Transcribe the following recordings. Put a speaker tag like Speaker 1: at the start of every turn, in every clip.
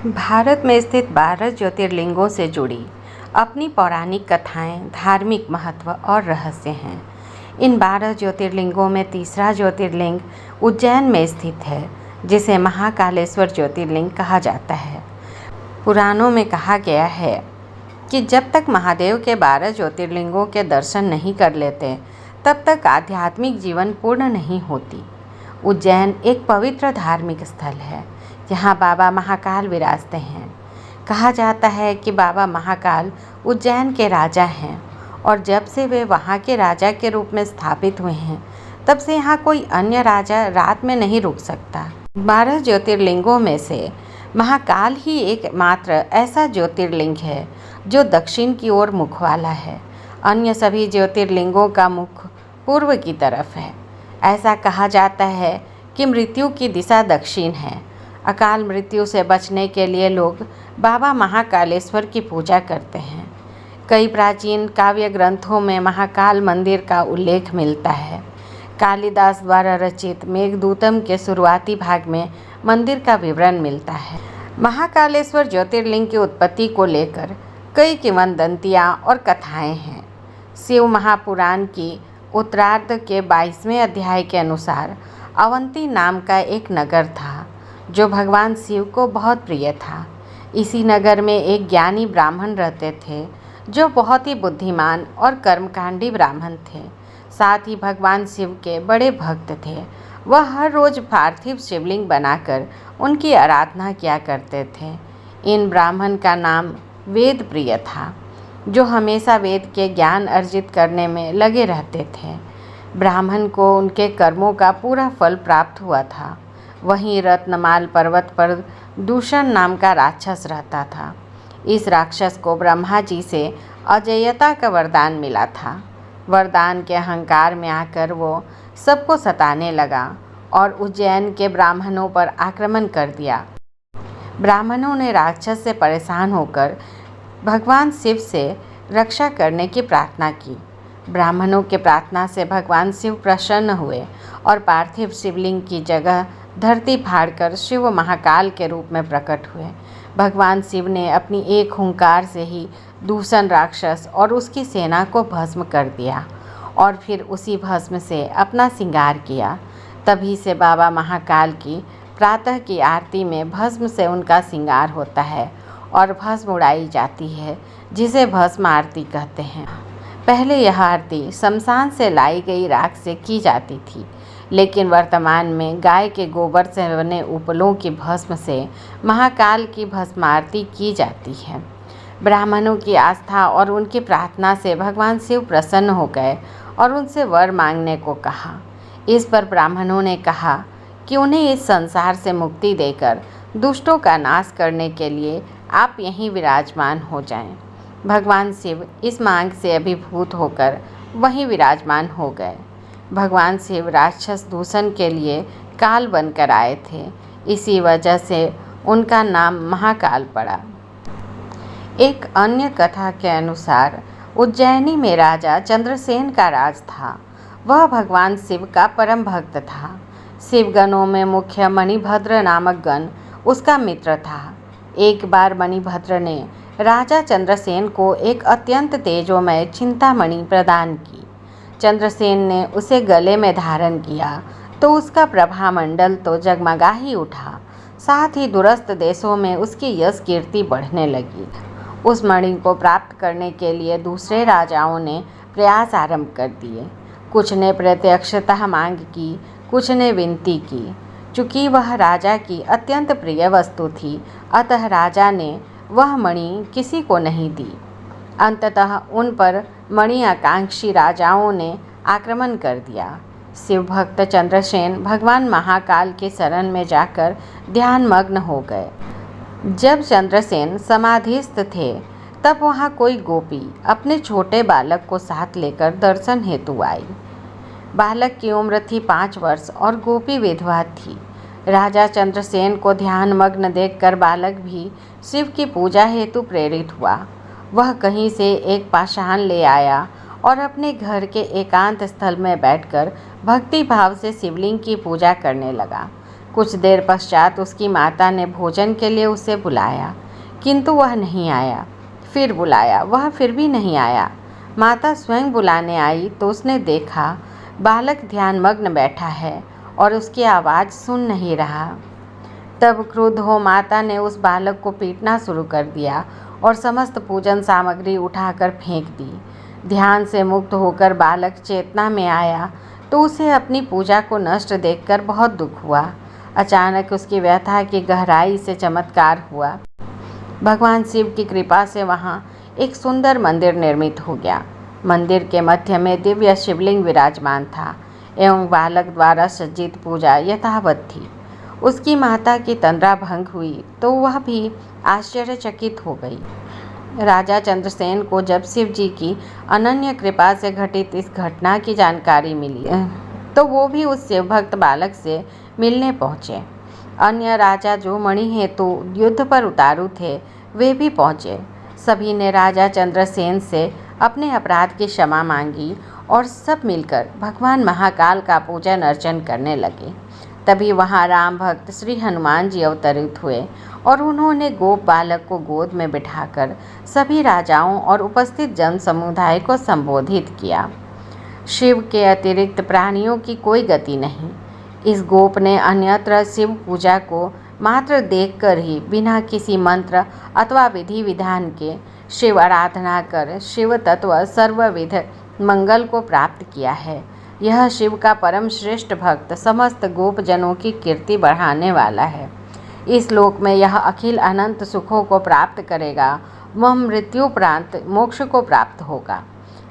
Speaker 1: भारत में स्थित 12 ज्योतिर्लिंगों से जुड़ी अपनी पौराणिक कथाएं, धार्मिक महत्व और रहस्य हैं। इन 12 ज्योतिर्लिंगों में तीसरा ज्योतिर्लिंग उज्जैन में स्थित है, जिसे महाकालेश्वर ज्योतिर्लिंग कहा जाता है। पुराणों में कहा गया है कि जब तक महादेव के 12 ज्योतिर्लिंगों के दर्शन नहीं कर लेते, तब तक आध्यात्मिक जीवन पूर्ण नहीं होती। उज्जैन एक पवित्र धार्मिक स्थल है, जहाँ बाबा महाकाल विराजते हैं। कहा जाता है कि बाबा महाकाल उज्जैन के राजा हैं और जब से वे वहाँ के राजा के रूप में स्थापित हुए हैं, तब से यहाँ कोई अन्य राजा रात में नहीं रुक सकता। 12 ज्योतिर्लिंगों में से महाकाल ही एकमात्र ऐसा ज्योतिर्लिंग है जो दक्षिण की ओर मुख वाला है। अन्य सभी ज्योतिर्लिंगों का मुख पूर्व की तरफ है। ऐसा कहा जाता है कि मृत्यु की दिशा दक्षिण है। अकाल मृत्यु से बचने के लिए लोग बाबा महाकालेश्वर की पूजा करते हैं। कई प्राचीन काव्य ग्रंथों में महाकाल मंदिर का उल्लेख मिलता है। कालिदास द्वारा रचित मेघदूतम के शुरुआती भाग में मंदिर का विवरण मिलता है। महाकालेश्वर ज्योतिर्लिंग की उत्पत्ति को लेकर कई किंवदंतियाँ और कथाएँ हैं। शिव महापुराण की उत्तरार्ध के 22वें अध्याय के अनुसार अवंती नाम का एक नगर था, जो भगवान शिव को बहुत प्रिय था। इसी नगर में एक ज्ञानी ब्राह्मण रहते थे, जो बहुत ही बुद्धिमान और कर्मकांडी ब्राह्मण थे। साथ ही भगवान शिव के बड़े भक्त थे। वह हर रोज़ पार्थिव शिवलिंग बनाकर उनकी आराधना किया करते थे। इन ब्राह्मण का नाम वेद प्रिय था, जो हमेशा वेद के ज्ञान अर्जित करने में लगे रहते थे। ब्राह्मण को उनके कर्मों का पूरा फल प्राप्त हुआ था। वहीं रत्नमाल पर्वत पर दूषण नाम का राक्षस रहता था। इस राक्षस को ब्रह्मा जी से अजेयता का वरदान मिला था। वरदान के अहंकार में आकर वो सबको सताने लगा और उज्जैन के ब्राह्मणों पर आक्रमण कर दिया। ब्राह्मणों ने राक्षस से परेशान होकर भगवान शिव से रक्षा करने की प्रार्थना की। ब्राह्मणों के प्रार्थना से भगवान शिव प्रसन्न हुए और पार्थिव शिवलिंग की जगह धरती फाड़कर शिव महाकाल के रूप में प्रकट हुए। भगवान शिव ने अपनी एक हुंकार से ही दूषण राक्षस और उसकी सेना को भस्म कर दिया और फिर उसी भस्म से अपना श्रृंगार किया। तभी से बाबा महाकाल की प्रातः की आरती में भस्म से उनका श्रृंगार होता है और भस्म उड़ाई जाती है, जिसे भस्म आरती कहते हैं। पहले यह आरती शमशान से लाई गई राख से की जाती थी, लेकिन वर्तमान में गाय के गोबर से बने उपलों की भस्म से महाकाल की भस्म आरती की जाती है। ब्राह्मणों की आस्था और उनकी प्रार्थना से भगवान शिव प्रसन्न हो गए और उनसे वर मांगने को कहा। इस पर ब्राह्मणों ने कहा कि उन्हें इस संसार से मुक्ति देकर दुष्टों का नाश करने के लिए आप यहीं विराजमान हो जाएं। भगवान शिव इस मांग से अभिभूत होकर वहीं विराजमान हो गए। भगवान शिव राक्षस दूषण के लिए काल बनकर आए थे। इसी वजह से उनका नाम महाकाल पड़ा। एक अन्य कथा के अनुसार उज्जैनी में राजा चंद्रसेन का राज था। वह भगवान शिव का परम भक्त था। शिवगणों में मुख्य मणिभद्र नामक गण उसका मित्र था। एक बार मणिभद्र ने राजा चंद्रसेन को एक अत्यंत तेजोमय चिंतामणि प्रदान की। चंद्रसेन ने उसे गले में धारण किया तो उसका प्रभामंडल तो जगमगा ही उठा। साथ ही दूरस्थ देशों में उसकी यश कीर्ति बढ़ने लगी। उस मणि को प्राप्त करने के लिए दूसरे राजाओं ने प्रयास आरंभ कर दिए। कुछ ने प्रत्यक्षतः मांग की, कुछ ने विनती की। चूँकि वह राजा की अत्यंत प्रिय वस्तु थी, अतः राजा ने वह मणि किसी को नहीं दी। अंततः उन पर मणि आकांक्षी राजाओं ने आक्रमण कर दिया। शिव भक्त चंद्रसेन भगवान महाकाल के शरण में जाकर ध्यानमग्न हो गए। जब चंद्रसेन समाधिस्थ थे, तब वहाँ कोई गोपी अपने छोटे बालक को साथ लेकर दर्शन हेतु आई। बालक की उम्र थी 5 वर्ष और गोपी विधवा थी। राजा चंद्रसेन को ध्यानमग्न देखकर बालक भी शिव की पूजा हेतु प्रेरित हुआ। वह कहीं से एक पाषाण ले आया और अपने घर के एकांत स्थल में बैठकर भक्ति भाव से शिवलिंग की पूजा करने लगा। कुछ देर पश्चात उसकी माता ने भोजन के लिए उसे बुलाया, किंतु वह नहीं आया। फिर बुलाया, वह फिर भी नहीं आया। माता स्वयं बुलाने आई तो उसने देखा बालक ध्यानमग्न बैठा है और उसकी आवाज़ सुन नहीं रहा। तब क्रुद्ध हो माता ने उस बालक को पीटना शुरू कर दिया और समस्त पूजन सामग्री उठाकर फेंक दी। ध्यान से मुक्त होकर बालक चेतना में आया तो उसे अपनी पूजा को नष्ट देखकर बहुत दुख हुआ। अचानक उसकी व्यथा की गहराई से चमत्कार हुआ। भगवान शिव की कृपा से वहाँ एक सुंदर मंदिर निर्मित हो गया। मंदिर के मध्य में दिव्य शिवलिंग विराजमान था एवं बालक द्वारा सज्जित पूजा यथावत थी। उसकी माता की तंद्रा भंग हुई तो वह भी आश्चर्यचकित हो गई। राजा चंद्रसेन को जब शिव जी की अनन्य कृपा से घटित इस घटना की जानकारी मिली तो वो भी उस शिव भक्त बालक से मिलने पहुँचे। अन्य राजा जो मणि हेतु युद्ध पर उतारू थे वे भी पहुँचे। सभी ने राजा चंद्रसेन से अपने अपराध की क्षमा मांगी और सब मिलकर भगवान महाकाल का पूजन अर्चन करने लगे। तभी वहाँ राम भक्त श्री हनुमान जी अवतरित हुए और उन्होंने गोप बालक को गोद में बिठाकर सभी राजाओं और उपस्थित जन समुदाय को संबोधित किया। शिव के अतिरिक्त प्राणियों की कोई गति नहीं। इस गोप ने अन्यत्र शिव पूजा को मात्र देखकर ही बिना किसी मंत्र अथवा विधि विधान के शिव आराधना कर शिव तत्व सर्वविध मंगल को प्राप्त किया है। यह शिव का परम श्रेष्ठ भक्त समस्त गोप जनों की कीर्ति बढ़ाने वाला है। इस लोक में यह अखिल अनंत सुखों को प्राप्त करेगा, वह मृत्युपरांत मोक्ष को प्राप्त होगा।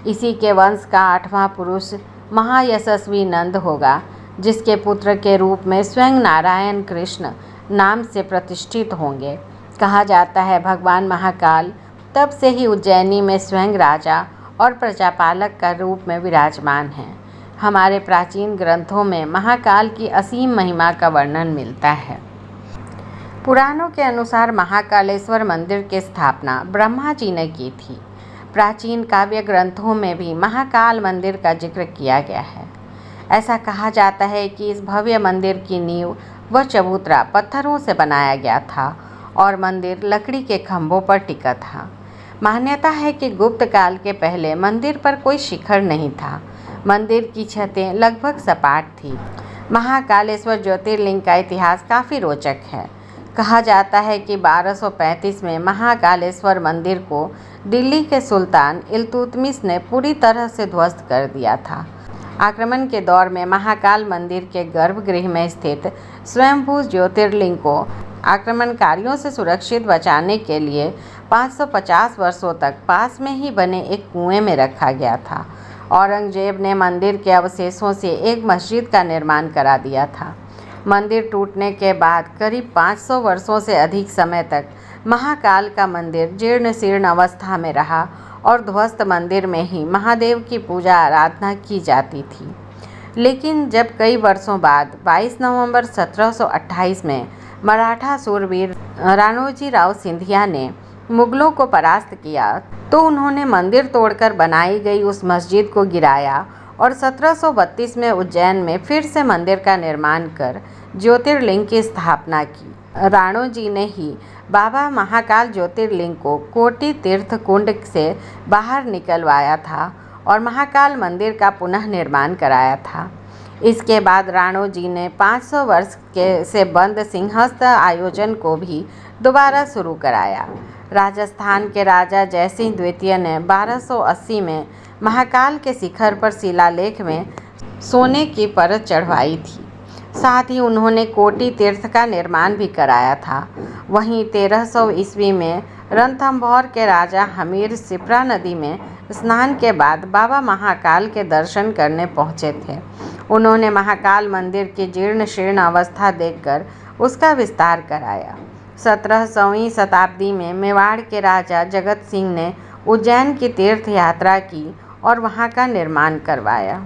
Speaker 1: इसी के वंश का 8वां पुरुष महायशस्वी नंद होगा, जिसके पुत्र के रूप में स्वयं नारायण कृष्ण नाम से प्रतिष्ठित होंगे। कहा जाता है भगवान महाकाल तब से ही उज्जैनी में स्वयं राजा और प्रजापालक का रूप में विराजमान हैं। हमारे प्राचीन ग्रंथों में महाकाल की असीम महिमा का वर्णन मिलता है। पुराणों के अनुसार महाकालेश्वर मंदिर की स्थापना ब्रह्मा जी ने की थी। प्राचीन काव्य ग्रंथों में भी महाकाल मंदिर का जिक्र किया गया है। ऐसा कहा जाता है कि इस भव्य मंदिर की नींव व चबूतरा पत्थरों से बनाया गया था और मंदिर लकड़ी के खंभों पर टिका था। मान्यता है कि गुप्त काल के पहले मंदिर पर कोई शिखर नहीं था। मंदिर की छतें लगभग सपाट थी। महाकालेश्वर ज्योतिर्लिंग का इतिहास काफ़ी रोचक है। कहा जाता है कि 1235 में महाकालेश्वर मंदिर को दिल्ली के सुल्तान इल्तुतमिश ने पूरी तरह से ध्वस्त कर दिया था। आक्रमण के दौर में महाकाल मंदिर के गर्भगृह में स्थित स्वयंभू ज्योतिर्लिंग को आक्रमणकारियों से सुरक्षित बचाने के लिए 550 वर्षों तक पास में ही बने एक कुएं में रखा गया था। औरंगजेब ने मंदिर के अवशेषों से एक मस्जिद का निर्माण करा दिया था। मंदिर टूटने के बाद करीब 500 वर्षों से अधिक समय तक महाकाल का मंदिर जीर्ण शीर्ण अवस्था में रहा और ध्वस्त मंदिर में ही महादेव की पूजा आराधना की जाती थी। लेकिन जब कई वर्षों बाद 22 नवंबर 1728 में मराठा सूरवीर राणोजी राव सिंधिया ने मुगलों को परास्त किया तो उन्होंने मंदिर तोड़कर बनाई गई उस मस्जिद को गिराया और 1732 में उज्जैन में फिर से मंदिर का निर्माण कर ज्योतिर्लिंग की स्थापना की। राणोजी ने ही बाबा महाकाल ज्योतिर्लिंग को कोटि तीर्थ कुंड से बाहर निकलवाया था और महाकाल मंदिर का पुनः निर्माण कराया था। इसके बाद राणोजी ने 500 वर्ष से बंद सिंहस्थ आयोजन को भी दोबारा शुरू कराया। राजस्थान के राजा जयसिंह द्वितीय ने 1280 में महाकाल के शिखर पर शिलालेख में सोने की परत चढ़वाई थी। साथ ही उन्होंने कोटि तीर्थ का निर्माण भी कराया था। वहीं 1300 ईस्वी में रणथंभौर के राजा हमीर शिप्रा नदी में स्नान के बाद बाबा महाकाल के दर्शन करने पहुँचे थे। उन्होंने महाकाल मंदिर की जीर्ण शीर्ण अवस्था देखकर उसका विस्तार कराया। 17वीं शताब्दी में मेवाड़ के राजा जगत सिंह ने उज्जैन की तीर्थ यात्रा की और वहाँ का निर्माण करवाया।